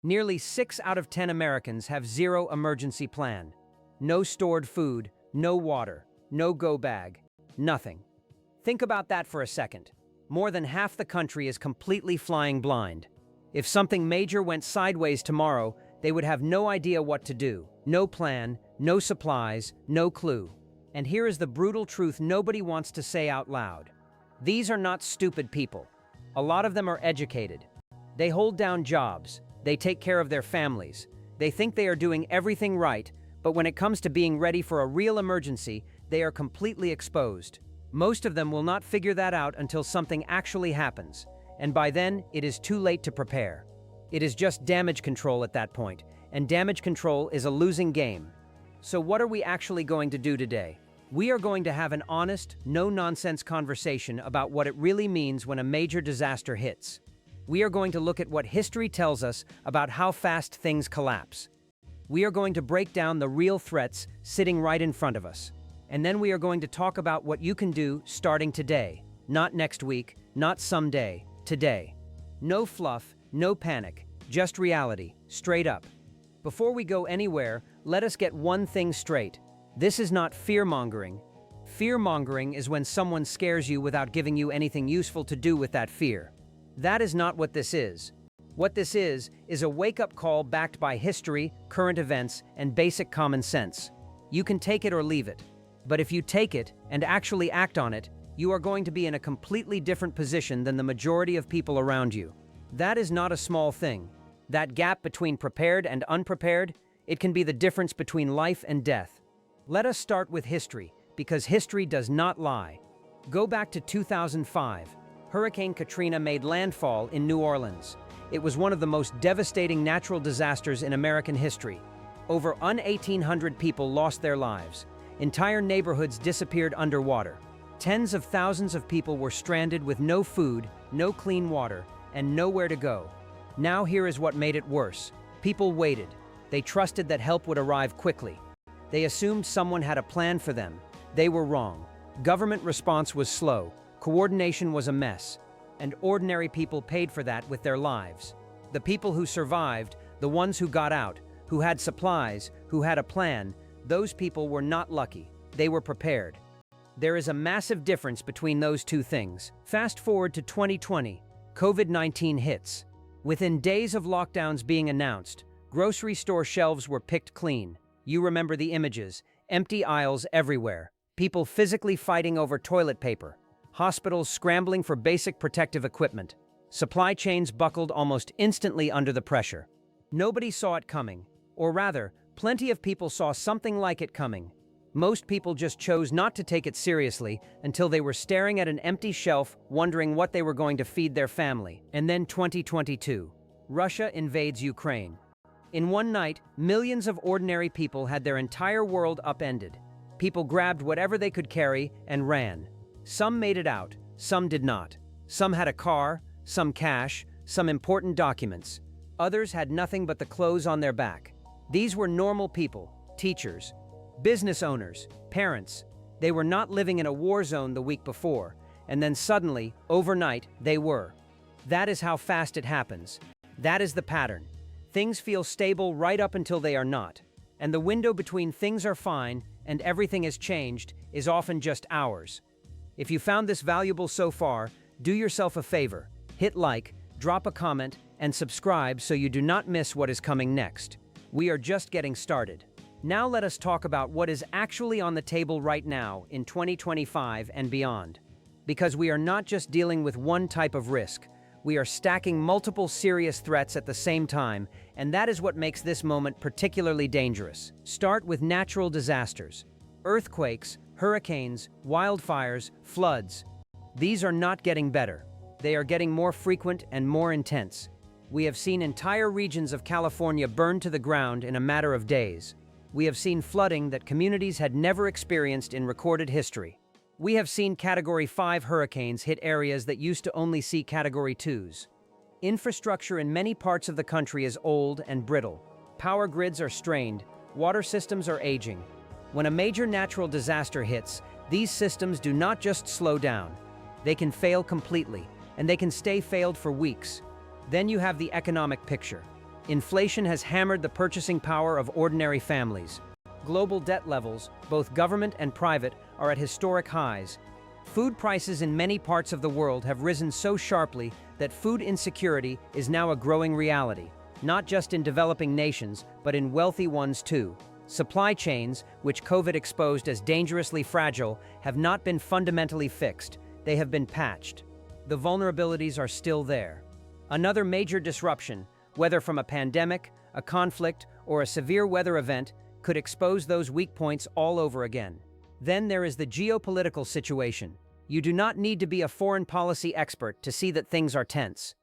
Nearly 6 out of 10 Americans have zero emergency plan. No stored food, no water, no go bag, nothing. Think about that for a second. More than half the country is completely flying blind. If something major went sideways tomorrow, they would have no idea what to do. No plan, no supplies, no clue. And here is the brutal truth nobody wants to say out loud. These are not stupid people. A lot of them are educated. They hold down jobs. They take care of their families. They think they are doing everything right, but when it comes to being ready for a real emergency, they are completely exposed. Most of them will not figure that out until something actually happens, and by then, it is too late to prepare. It is just damage control at that point, and damage control is a losing game. So what are we actually going to do today? We are going to have an honest, no-nonsense conversation about what it really means when a major disaster hits. We are going to look at what history tells us about how fast things collapse. We are going to break down the real threats sitting right in front of us. And then we are going to talk about what you can do starting today. Not next week, not someday, today. No fluff, no panic, just reality, straight up. Before we go anywhere, let us get one thing straight. This is not fear-mongering. Fear-mongering is when someone scares you without giving you anything useful to do with that fear. That is not what this is. What this is a wake-up call backed by history, current events, and basic common sense. You can take it or leave it. But if you take it and actually act on it, you are going to be in a completely different position than the majority of people around you. That is not a small thing. That gap between prepared and unprepared, it can be the difference between life and death. Let us start with history, because history does not lie. Go back to 2005. Hurricane Katrina made landfall in New Orleans. It was one of the most devastating natural disasters in American history. Over 1,800 people lost their lives. Entire neighborhoods disappeared underwater. Tens of thousands of people were stranded with no food, no clean water, and nowhere to go. Now here is what made it worse. People waited. They trusted that help would arrive quickly. They assumed someone had a plan for them. They were wrong. Government response was slow. Coordination was a mess. And ordinary people paid for that with their lives. The people who survived, the ones who got out, who had supplies, who had a plan, those people were not lucky. They were prepared. There is a massive difference between those two things. Fast forward to 2020. COVID-19 hits. Within days of lockdowns being announced, grocery store shelves were picked clean. You remember the images, empty aisles everywhere, people physically fighting over toilet paper, hospitals scrambling for basic protective equipment. Supply chains buckled almost instantly under the pressure. Nobody saw it coming, or rather, plenty of people saw something like it coming. Most people just chose not to take it seriously until they were staring at an empty shelf, wondering what they were going to feed their family. And then 2022. Russia invades Ukraine. In one night, millions of ordinary people had their entire world upended. People grabbed whatever they could carry and ran. Some made it out, some did not. Some had a car, some cash, some important documents. Others had nothing but the clothes on their back. These were normal people, teachers, business owners, parents. They were not living in a war zone the week before, and then suddenly, overnight, they were. That is how fast it happens. That is the pattern. Things feel stable right up until they are not. And the window between things are fine and everything has changed is often just hours. If you found this valuable so far, do yourself a favor. Hit like, drop a comment, and subscribe so you do not miss what is coming next. We are just getting started. Now let us talk about what is actually on the table right now in 2025 and beyond. Because we are not just dealing with one type of risk, we are stacking multiple serious threats at the same time, and that is what makes this moment particularly dangerous. Start with natural disasters. Earthquakes, hurricanes, wildfires, floods. These are not getting better. They are getting more frequent and more intense. We have seen entire regions of California burn to the ground in a matter of days. We have seen flooding that communities had never experienced in recorded history. We have seen Category 5 hurricanes hit areas that used to only see Category 2s. Infrastructure in many parts of the country is old and brittle. Power grids are strained, water systems are aging. When a major natural disaster hits, these systems do not just slow down. They can fail completely, and they can stay failed for weeks. Then you have the economic picture. Inflation has hammered the purchasing power of ordinary families. Global debt levels, both government and private, are at historic highs. Food prices in many parts of the world have risen so sharply that food insecurity is now a growing reality, not just in developing nations, but in wealthy ones too. Supply chains, which COVID exposed as dangerously fragile, have not been fundamentally fixed. They have been patched. The vulnerabilities are still there. Another major disruption, whether from a pandemic, a conflict, or a severe weather event, could expose those weak points all over again. Then there is the geopolitical situation. You do not need to be a foreign policy expert to see that things are tense.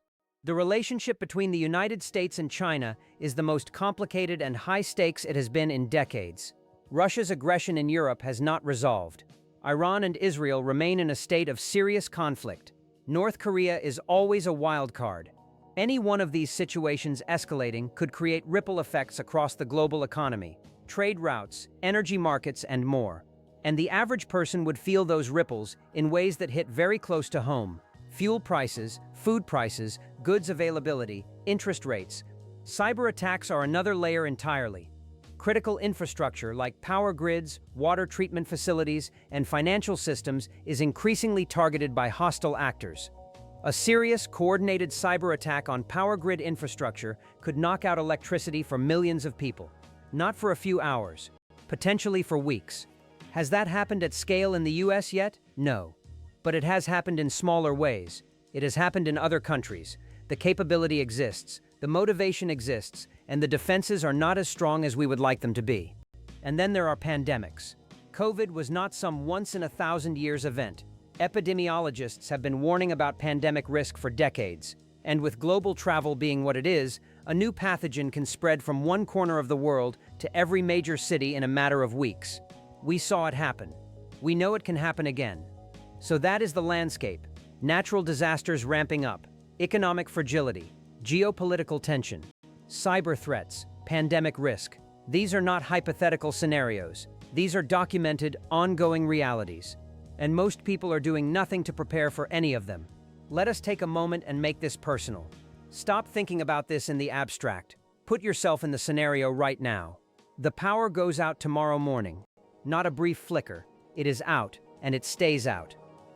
The relationship between the United States and China is the most complicated and high-stakes it has been in decades. Russia's aggression in Europe has not resolved. Iran and Israel remain in a state of serious conflict. North Korea is always a wild card. Any one of these situations escalating could create ripple effects across the global economy, trade routes, energy markets, and more. And the average person would feel those ripples in ways that hit very close to home. Fuel prices, food prices, goods availability, interest rates. Cyber attacks are another layer entirely. Critical infrastructure like power grids, water treatment facilities, and financial systems is increasingly targeted by hostile actors. A serious, coordinated cyber attack on power grid infrastructure could knock out electricity for millions of people. Not for a few hours, potentially for weeks. Has that happened at scale in the US yet? No. But it has happened in smaller ways. It has happened in other countries. The capability exists, the motivation exists, and the defenses are not as strong as we would like them to be. And then there are pandemics. COVID was not some once-in-a-thousand-years event. Epidemiologists have been warning about pandemic risk for decades. And with global travel being what it is, a new pathogen can spread from one corner of the world to every major city in a matter of weeks. We saw it happen. We know it can happen again. So that is the landscape. Natural disasters ramping up, economic fragility, geopolitical tension, cyber threats, pandemic risk. These are not hypothetical scenarios. These are documented, ongoing realities. And most people are doing nothing to prepare for any of them. Let us take a moment and make this personal. Stop thinking about this in the abstract. Put yourself in the scenario right now. The power goes out tomorrow morning. Not a brief flicker. It is out, and it stays out.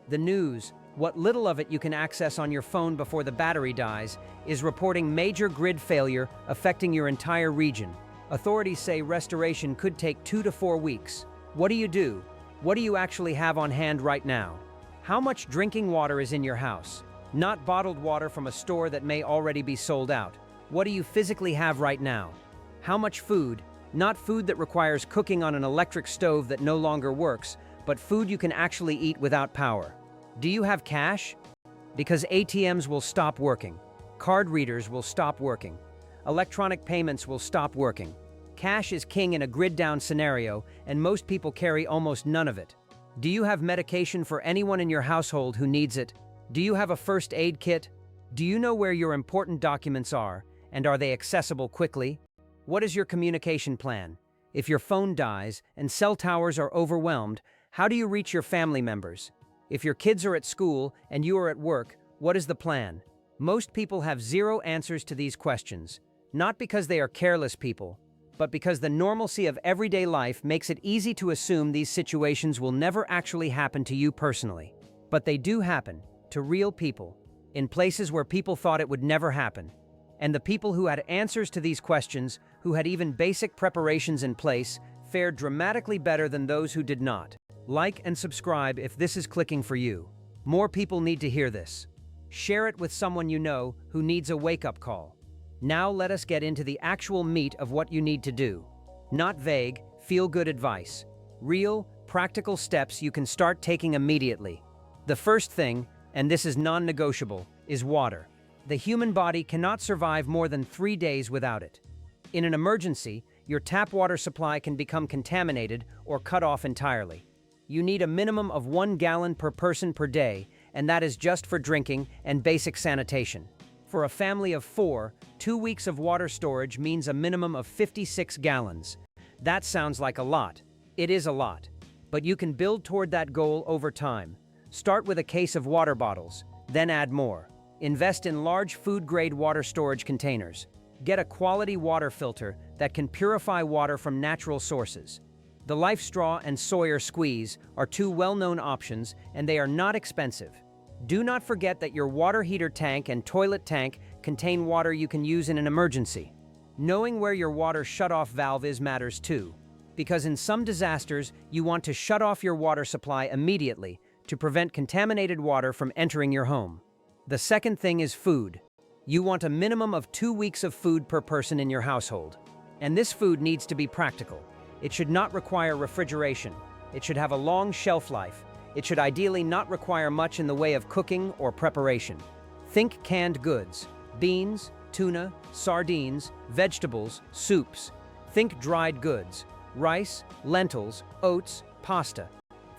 The news, what little of it you can access on your phone before the battery dies, is reporting major grid failure affecting your entire region. Authorities say restoration could take 2 to 4 weeks. What do you do? What do you actually have on hand right now? How much drinking water is in your house? Not bottled water from a store that may already be sold out. What do you physically have right now? How much food? Not food that requires cooking on an electric stove that no longer works, but food you can actually eat without power. Do you have cash? Because ATMs will stop working. Card readers will stop working. Electronic payments will stop working. Cash is king in a grid-down scenario, and most people carry almost none of it. Do you have medication for anyone in your household who needs it? Do you have a first aid kit? Do you know where your important documents are, and are they accessible quickly? What is your communication plan? If your phone dies and cell towers are overwhelmed, how do you reach your family members? If your kids are at school and you are at work, what is the plan? Most people have zero answers to these questions, not because they are careless people, but because the normalcy of everyday life makes it easy to assume these situations will never actually happen to you personally. But they do happen, to real people, in places where people thought it would never happen. And the people who had answers to these questions, who had even basic preparations in place, fared dramatically better than those who did not. Like and subscribe if this is clicking for you. More people need to hear this. Share it with someone you know who needs a wake-up call. Now let us get into the actual meat of what you need to do. Not vague, feel-good advice. Real, practical steps you can start taking immediately. The first thing, and this is non-negotiable, is water. The human body cannot survive more than 3 days without it. In an emergency, your tap water supply can become contaminated or cut off entirely. You need a minimum of 1 gallon per person per day, and that is just for drinking and basic sanitation. For a family of 4, 2 weeks of water storage means a minimum of 56 gallons. That sounds like a lot. It is a lot. But you can build toward that goal over time. Start with a case of water bottles, then add more. Invest in large food-grade water storage containers. Get a quality water filter that can purify water from natural sources. The Life Straw and Sawyer Squeeze are two well-known options, and they are not expensive. Do not forget that your water heater tank and toilet tank contain water you can use in an emergency. Knowing where your water shutoff valve is matters too, because in some disasters, you want to shut off your water supply immediately to prevent contaminated water from entering your home. The second thing is food. You want a minimum of 2 weeks of food per person in your household. And this food needs to be practical. It should not require refrigeration. It should have a long shelf life. It should ideally not require much in the way of cooking or preparation. Think canned goods, beans, tuna, sardines, vegetables, soups. Think dried goods, rice, lentils, oats, pasta.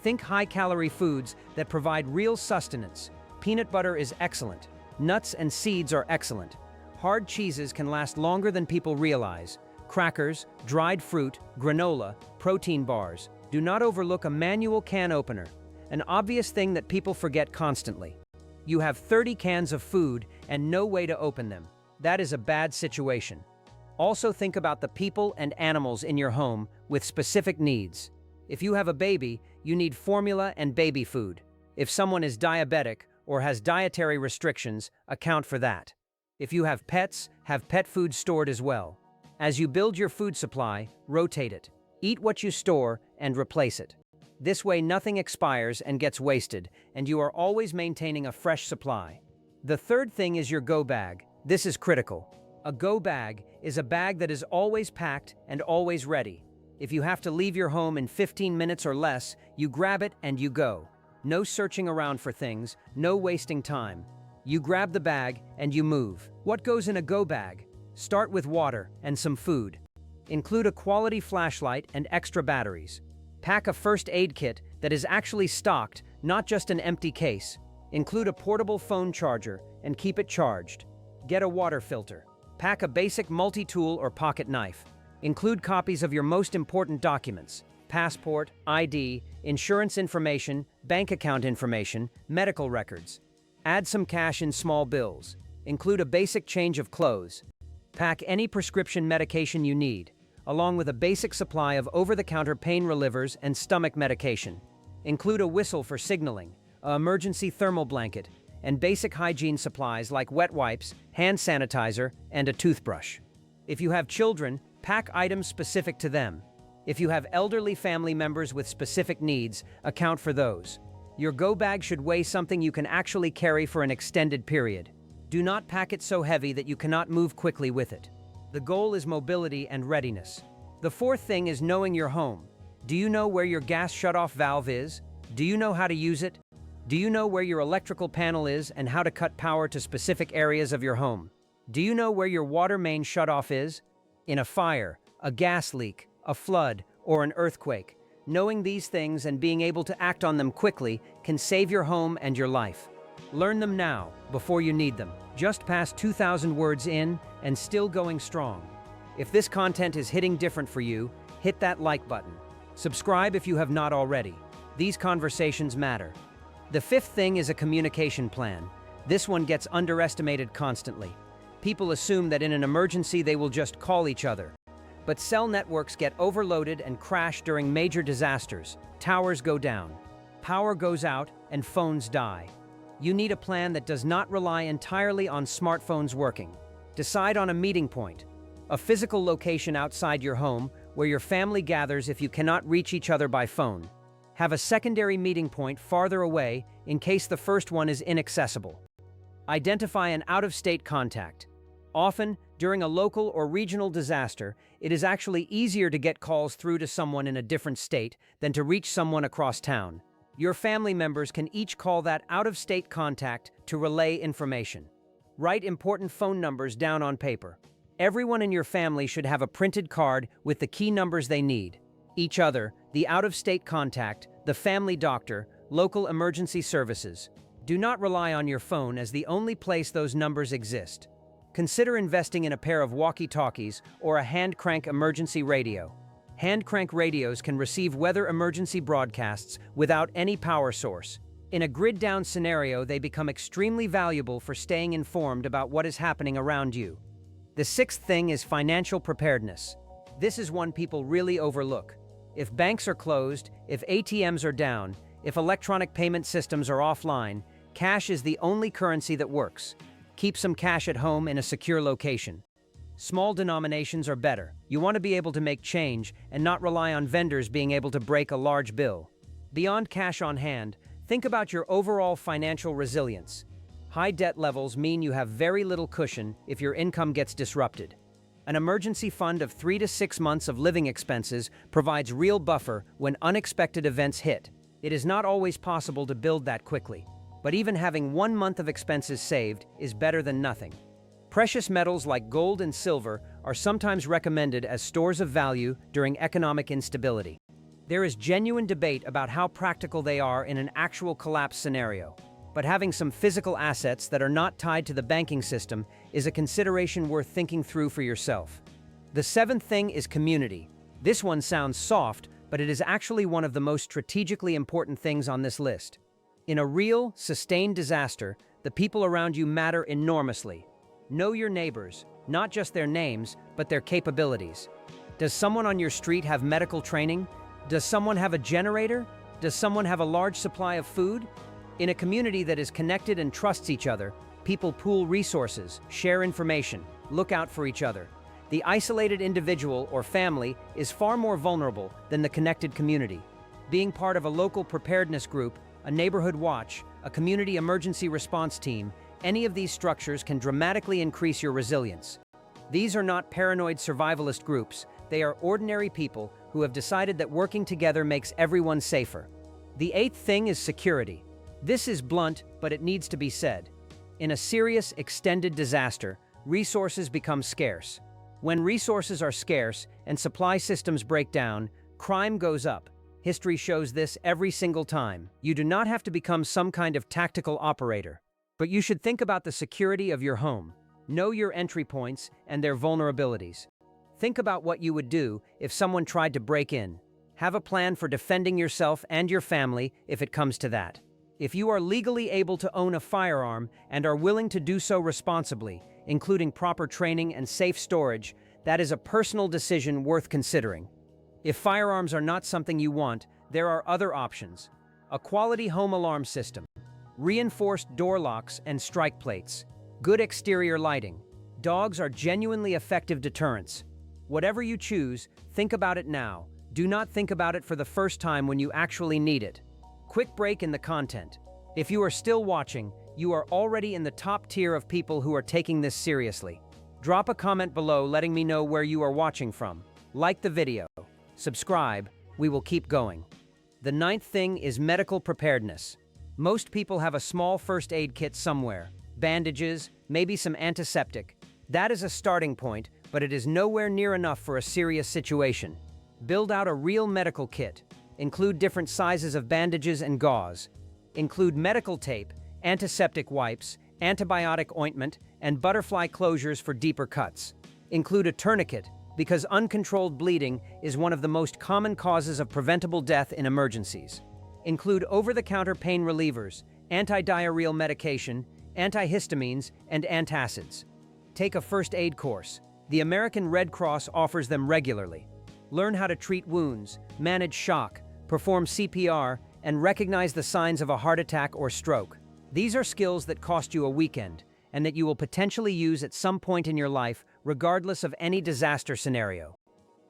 Think high-calorie foods that provide real sustenance. Peanut butter is excellent. Nuts and seeds are excellent. Hard cheeses can last longer than people realize. Crackers, dried fruit, granola, protein bars. Do not overlook a manual can opener, an obvious thing that people forget constantly. You have 30 cans of food and no way to open them. That is a bad situation. Also think about the people and animals in your home with specific needs. If you have a baby, you need formula and baby food. If someone is diabetic or has dietary restrictions, account for that. If you have pets, have pet food stored as well. As you build your food supply, rotate it. Eat what you store and replace it. This way nothing expires and gets wasted, and you are always maintaining a fresh supply. The third thing is your go bag. This is critical. A go bag is a bag that is always packed and always ready. If you have to leave your home in 15 minutes or less, you grab it and you go. No searching around for things, no wasting time. You grab the bag and you move. What goes in a go bag? Start with water and some food. Include a quality flashlight and extra batteries. Pack a first aid kit that is actually stocked, not just an empty case. Include a portable phone charger and keep it charged. Get a water filter. Pack a basic multi-tool or pocket knife. Include copies of your most important documents: passport, ID, insurance information, bank account information, medical records. Add some cash in small bills. Include a basic change of clothes. Pack any prescription medication you need, along with a basic supply of over-the-counter pain relievers and stomach medication. Include a whistle for signaling, an emergency thermal blanket, and basic hygiene supplies like wet wipes, hand sanitizer, and a toothbrush. If you have children, pack items specific to them. If you have elderly family members with specific needs, account for those. Your go bag should weigh something you can actually carry for an extended period. Do not pack it so heavy that you cannot move quickly with it. The goal is mobility and readiness. The fourth thing is knowing your home. Do you know where your gas shutoff valve is? Do you know how to use it? Do you know where your electrical panel is and how to cut power to specific areas of your home? Do you know where your water main shutoff is? In a fire, a gas leak, a flood, or an earthquake, knowing these things and being able to act on them quickly can save your home and your life. Learn them now, before you need them. Just past 2,000 words in and still going strong. If this content is hitting different for you, hit that like button. Subscribe if you have not already. These conversations matter. The fifth thing is a communication plan. This one gets underestimated constantly. People assume that in an emergency they will just call each other. But cell networks get overloaded and crash during major disasters. Towers go down, power goes out, and phones die. You need a plan that does not rely entirely on smartphones working. Decide on a meeting point, a physical location outside your home where your family gathers if you cannot reach each other by phone. Have a secondary meeting point farther away in case the first one is inaccessible. Identify an out-of-state contact. Often, during a local or regional disaster, it is actually easier to get calls through to someone in a different state than to reach someone across town. Your family members can each call that out-of-state contact to relay information. Write important phone numbers down on paper. Everyone in your family should have a printed card with the key numbers they need. Each other, the out-of-state contact, the family doctor, local emergency services. Do not rely on your phone as the only place those numbers exist. Consider investing in a pair of walkie-talkies or a hand-crank emergency radio. Hand-crank radios can receive weather emergency broadcasts without any power source. In a grid-down scenario, they become extremely valuable for staying informed about what is happening around you. The sixth thing is financial preparedness. This is one people really overlook. If banks are closed, if ATMs are down, if electronic payment systems are offline, cash is the only currency that works. Keep some cash at home in a secure location. Small denominations are better. You want to be able to make change and not rely on vendors being able to break a large bill. Beyond cash on hand, think about your overall financial resilience. High debt levels mean you have very little cushion if your income gets disrupted. An emergency fund of 3 to 6 months of living expenses provides real buffer when unexpected events hit. It is not always possible to build that quickly, but even having 1 month of expenses saved is better than nothing. Precious metals like gold and silver are sometimes recommended as stores of value during economic instability. There is genuine debate about how practical they are in an actual collapse scenario, but having some physical assets that are not tied to the banking system is a consideration worth thinking through for yourself. The seventh thing is community. This one sounds soft, but it is actually one of the most strategically important things on this list. In a real, sustained disaster, the people around you matter enormously. Know your neighbors, not just their names, but their capabilities. Does someone on your street have medical training? Does someone have a generator? Does someone have a large supply of food? In a community that is connected and trusts each other, people pool resources, share information, look out for each other. The isolated individual or family is far more vulnerable than the connected community. Being part of a local preparedness group, a neighborhood watch, a community emergency response team, any of these structures can dramatically increase your resilience. These are not paranoid survivalist groups. They are ordinary people who have decided that working together makes everyone safer. The eighth thing is security. This is blunt, but it needs to be said. In a serious, extended disaster, resources become scarce. When resources are scarce and supply systems break down, crime goes up. History shows this every single time. You do not have to become some kind of tactical operator, but you should think about the security of your home. Know your entry points and their vulnerabilities. Think about what you would do if someone tried to break in. Have a plan for defending yourself and your family if it comes to that. If you are legally able to own a firearm and are willing to do so responsibly, including proper training and safe storage, that is a personal decision worth considering. If firearms are not something you want, there are other options. A quality home alarm system, reinforced door locks and strike plates, good exterior lighting. Dogs are genuinely effective deterrents. Whatever you choose, think about it now. Do not think about it for the first time when you actually need it. Quick break in the content. If you are still watching, you are already in the top tier of people who are taking this seriously. Drop a comment below letting me know where you are watching from. Like the video. Subscribe. We will keep going. The ninth thing is medical preparedness. Most people have a small first aid kit somewhere. Bandages, maybe some antiseptic. That is a starting point, but it is nowhere near enough for a serious situation. Build out a real medical kit. Include different sizes of bandages and gauze. Include medical tape, antiseptic wipes, antibiotic ointment, and butterfly closures for deeper cuts. Include a tourniquet, because uncontrolled bleeding is one of the most common causes of preventable death in emergencies. Include over-the-counter pain relievers, anti-diarrheal medication, antihistamines, and antacids. Take a first aid course. The American Red Cross offers them regularly. Learn how to treat wounds, manage shock, perform CPR, and recognize the signs of a heart attack or stroke. These are skills that cost you a weekend, and that you will potentially use at some point in your life, regardless of any disaster scenario.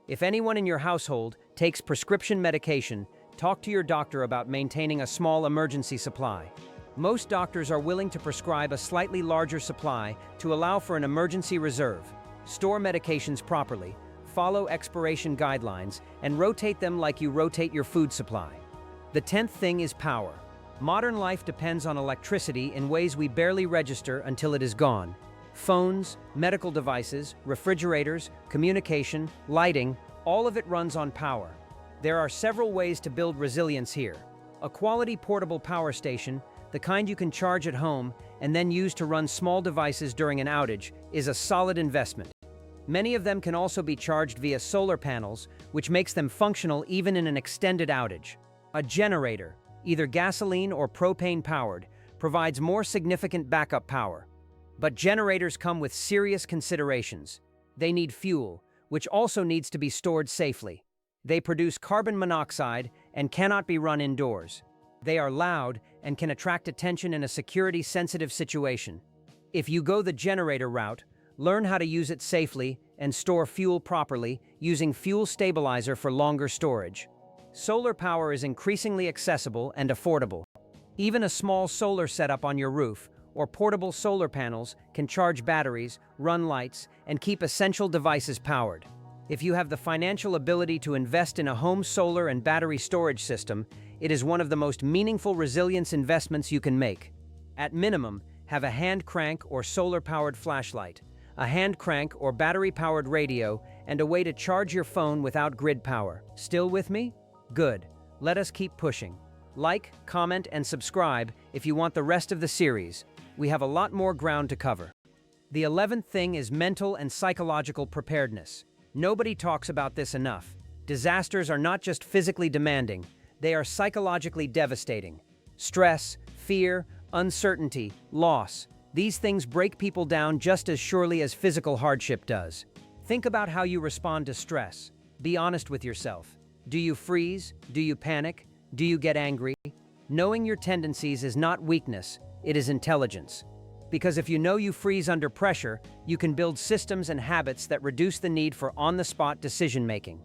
If anyone in your household takes prescription medication, talk to your doctor about maintaining a small emergency supply. Most doctors are willing to prescribe a slightly larger supply to allow for an emergency reserve. Store medications properly, follow expiration guidelines, and rotate them like you rotate your food supply. The 10th thing is power. Modern life depends on electricity in ways we barely register until it is gone. Phones, medical devices, refrigerators, communication, lighting, all of it runs on power. There are several ways to build resilience here. A quality portable power station, the kind you can charge at home and then use to run small devices during an outage, is a solid investment. Many of them can also be charged via solar panels, which makes them functional even in an extended outage. A generator, either gasoline or propane-powered, provides more significant backup power. But generators come with serious considerations. They need fuel, which also needs to be stored safely. They produce carbon monoxide and cannot be run indoors. They are loud and can attract attention in a security-sensitive situation. If you go the generator route, learn how to use it safely and store fuel properly using fuel stabilizer for longer storage. Solar power is increasingly accessible and affordable. Even a small solar setup on your roof or portable solar panels can charge batteries, run lights, and keep essential devices powered. If you have the financial ability to invest in a home solar and battery storage system, it is one of the most meaningful resilience investments you can make. At minimum, have a hand crank or solar-powered flashlight, a hand crank or battery-powered radio, and a way to charge your phone without grid power. Still with me? Good. Let us keep pushing. Like, comment, and subscribe if you want the rest of the series. We have a lot more ground to cover. The 11th thing is mental and psychological preparedness. Nobody talks about this enough. Disasters are not just physically demanding, they are psychologically devastating. Stress, fear, uncertainty, loss. These things break people down just as surely as physical hardship does. Think about how you respond to stress. Be honest with yourself. Do you freeze? Do you panic? Do you get angry? Knowing your tendencies is not weakness, it is intelligence. Because if you know you freeze under pressure, you can build systems and habits that reduce the need for on-the-spot decision-making.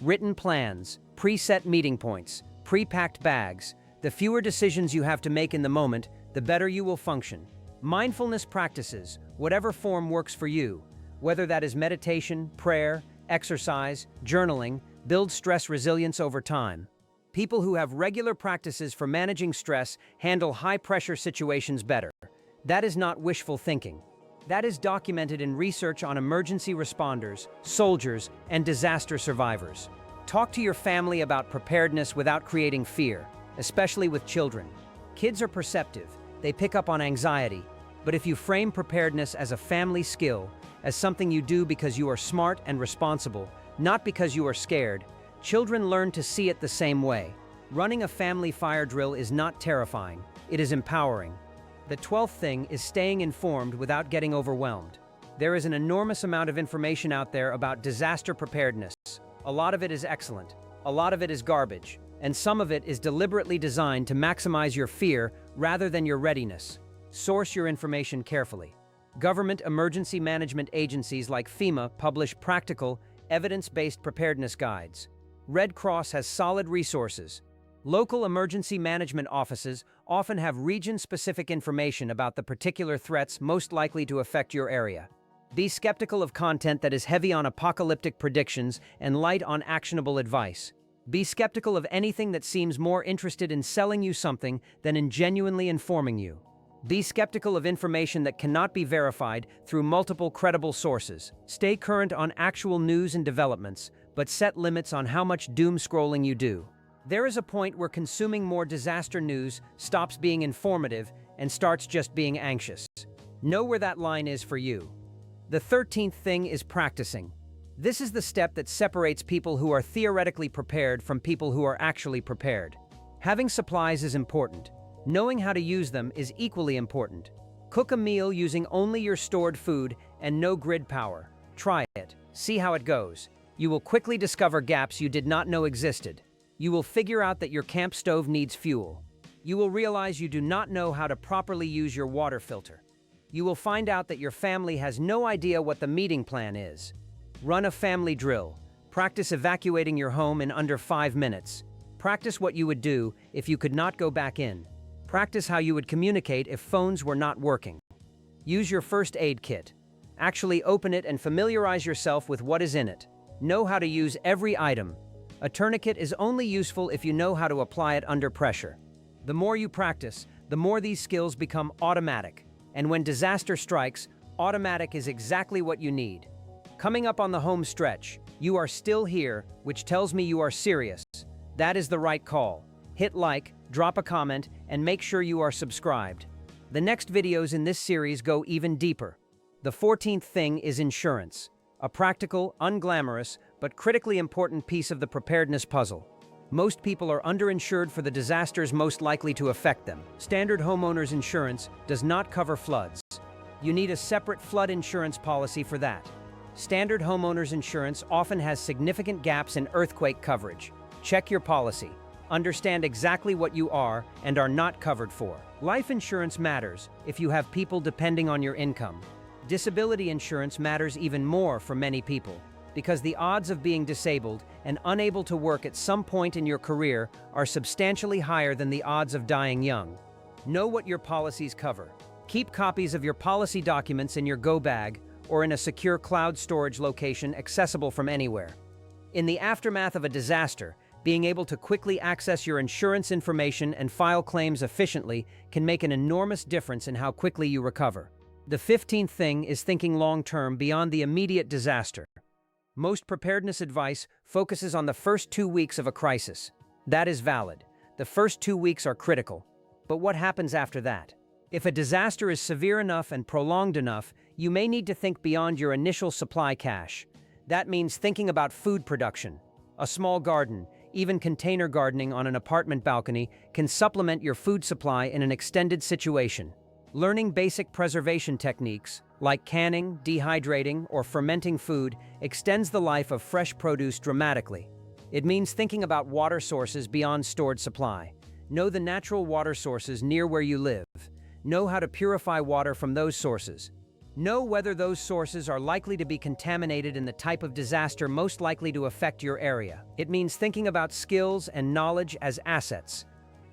Written plans, preset meeting points, pre-packed bags. The fewer decisions you have to make in the moment, the better you will function. Mindfulness practices, whatever form works for you, whether that is meditation, prayer, exercise, journaling, build stress resilience over time. People who have regular practices for managing stress handle high-pressure situations better. That is not wishful thinking. That is documented in research on emergency responders, soldiers, and disaster survivors. Talk to your family about preparedness without creating fear, especially with children. Kids are perceptive. They pick up on anxiety. But if you frame preparedness as a family skill, as something you do because you are smart and responsible, not because you are scared, children learn to see it the same way. Running a family fire drill is not terrifying. It is empowering. The 12th thing is staying informed without getting overwhelmed. There is an enormous amount of information out there about disaster preparedness. A lot of it is excellent, a lot of it is garbage, and some of it is deliberately designed to maximize your fear rather than your readiness. Source your information carefully. Government emergency management agencies like FEMA publish practical, evidence-based preparedness guides. Red Cross has solid resources. Local emergency management offices often have region-specific information about the particular threats most likely to affect your area. Be skeptical of content that is heavy on apocalyptic predictions and light on actionable advice. Be skeptical of anything that seems more interested in selling you something than in genuinely informing you. Be skeptical of information that cannot be verified through multiple credible sources. Stay current on actual news and developments, but set limits on how much doom scrolling you do. There is a point where consuming more disaster news stops being informative and starts just being anxious. Know where that line is for you. The 13th thing is practicing. This is the step that separates people who are theoretically prepared from people who are actually prepared. Having supplies is important. Knowing how to use them is equally important. Cook a meal using only your stored food and no grid power. Try it. See how it goes. You will quickly discover gaps you did not know existed. You will figure out that your camp stove needs fuel. You will realize you do not know how to properly use your water filter. You will find out that your family has no idea what the meeting plan is. Run a family drill. Practice evacuating your home in under 5 minutes. Practice what you would do if you could not go back in. Practice how you would communicate if phones were not working. Use your first aid kit. Actually open it and familiarize yourself with what is in it. Know how to use every item. A tourniquet is only useful if you know how to apply it under pressure. The more you practice, the more these skills become automatic. And when disaster strikes, automatic is exactly what you need. Coming up on the home stretch, you are still here, which tells me you are serious. That is the right call. Hit like, drop a comment, and make sure you are subscribed. The next videos in this series go even deeper. The 14th thing is insurance. A practical, unglamorous, but critically important piece of the preparedness puzzle. Most people are underinsured for the disasters most likely to affect them. Standard homeowners insurance does not cover floods, You need a separate flood insurance policy for that. Standard homeowners insurance often has significant gaps in earthquake coverage. Check your policy. Understand exactly what you are and are not covered for. Life insurance matters if you have people depending on your income. Disability insurance matters even more for many people, because the odds of being disabled and unable to work at some point in your career are substantially higher than the odds of dying young. Know what your policies cover. Keep copies of your policy documents in your go bag or in a secure cloud storage location accessible from anywhere. In the aftermath of a disaster, being able to quickly access your insurance information and file claims efficiently can make an enormous difference in how quickly you recover. The 15th thing is thinking long-term beyond the immediate disaster. Most preparedness advice focuses on the first 2 weeks of a crisis. That is valid. The first 2 weeks are critical. But what happens after that? If a disaster is severe enough and prolonged enough, you may need to think beyond your initial supply cache. That means thinking about food production. A small garden, even container gardening on an apartment balcony, can supplement your food supply in an extended situation. Learning basic preservation techniques, like canning, dehydrating, or fermenting food, extends the life of fresh produce dramatically. It means thinking about water sources beyond stored supply. Know the natural water sources near where you live. Know how to purify water from those sources. Know whether those sources are likely to be contaminated in the type of disaster most likely to affect your area. It means thinking about skills and knowledge as assets.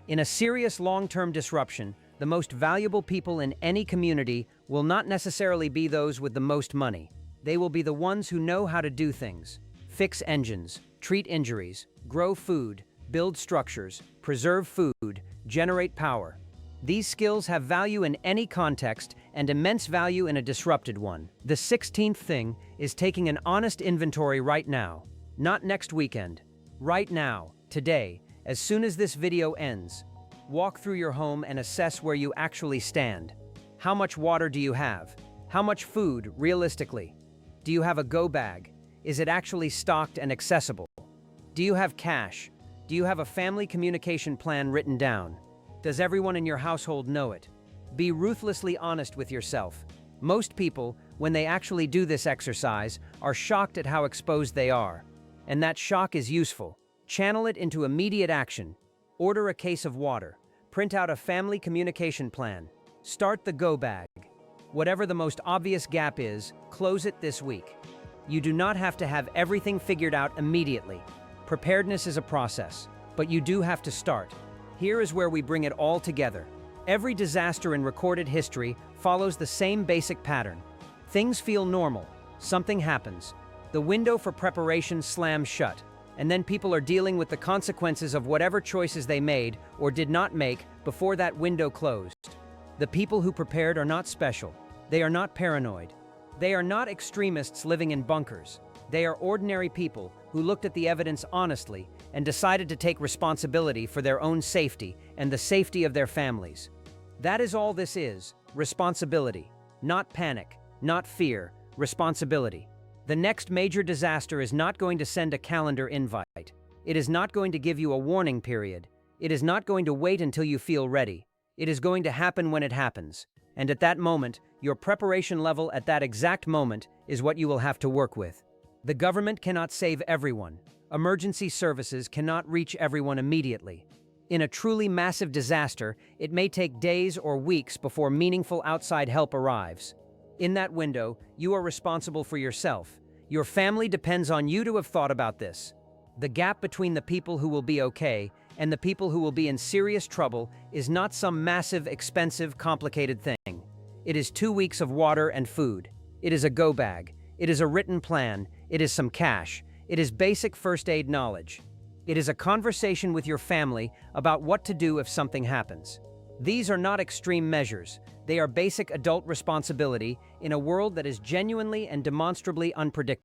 In a serious long-term disruption, the most valuable people in any community will not necessarily be those with the most money. They will be the ones who know how to do things. Fix engines, treat injuries, grow food, build structures, preserve food, generate power. These skills have value in any context and immense value in a disrupted one. The 16th thing is taking an honest inventory right now. Not next weekend. Right now, today, as soon as this video ends. Walk through your home and assess where you actually stand. How much water do you have? How much food, realistically? Do you have a go bag? Is it actually stocked and accessible? Do you have cash? Do you have a family communication plan written down? Does everyone in your household know it? Be ruthlessly honest with yourself. Most people, when they actually do this exercise, are shocked at how exposed they are. And that shock is useful. Channel it into immediate action. Order a case of water. Print out a family communication plan. Start the go bag. Whatever the most obvious gap is, close it this week. You do not have to have everything figured out immediately. Preparedness is a process, but you do have to start. Here is where we bring it all together. Every disaster in recorded history follows the same basic pattern. Things feel normal. Something happens. The window for preparation slams shut, and then people are dealing with the consequences of whatever choices they made or did not make before that window closed. The people who prepared are not special. They are not paranoid. They are not extremists living in bunkers. They are ordinary people who looked at the evidence honestly and decided to take responsibility for their own safety and the safety of their families. That is all this is, responsibility. Not panic, not fear, responsibility. The next major disaster is not going to send a calendar invite. It is not going to give you a warning period. It is not going to wait until you feel ready. It is going to happen when it happens. And at that moment, your preparation level at that exact moment is what you will have to work with. The government cannot save everyone. Emergency services cannot reach everyone immediately. In a truly massive disaster, it may take days or weeks before meaningful outside help arrives. In that window, you are responsible for yourself. Your family depends on you to have thought about this. The gap between the people who will be okay and the people who will be in serious trouble is not some massive, expensive, complicated thing. It is 2 weeks of water and food. It is a go bag. It is a written plan. It is some cash. It is basic first aid knowledge. It is a conversation with your family about what to do if something happens. These are not extreme measures. They are basic adult responsibility in a world that is genuinely and demonstrably unpredictable.